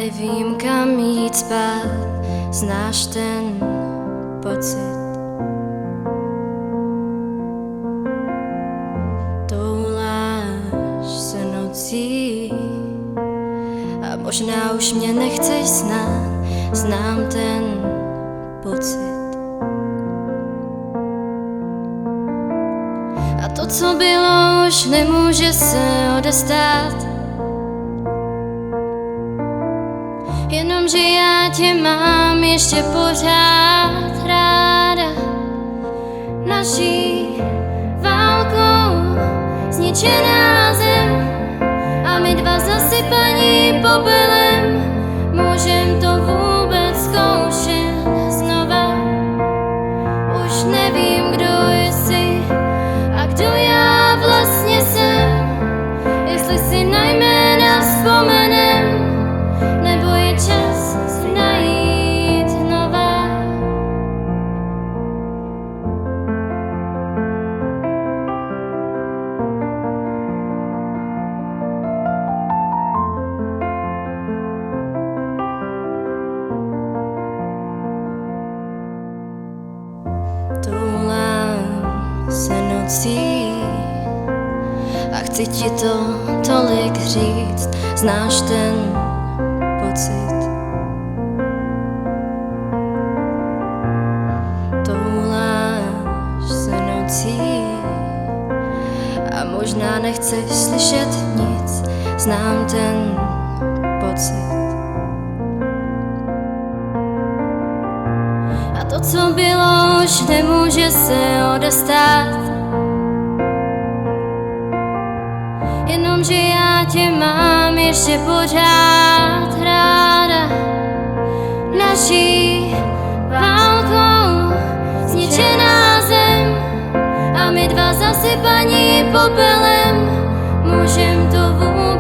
nevím, kam jít spát, znáš ten pocit. Touláš se nocí a možná už mě nechceš znát, znám ten pocit. A to, co bylo, už nemůže se odestát, jenomže já tě mám ještě pořád ráda. Naší válkou zničená zem a my dva zasypaní popelem, můžem to vůbec zkoušet znova. Už nevím, kdo jsi a kdo já vlastně jsem, jestli si na jména vzpomenem, nebo je čas si najít nová. Toulám se nocí a chci ti to tolik říct, znáš ten pocit. Touláš se nocí a možná nechceš slyšet nic, znám ten pocit. A to, co bylo, už nemůže se odestát, jenomže já tě mám ještě pořád ráda. Naší válkou zničená zem a my dva zasypaní popelem, můžem to vůbec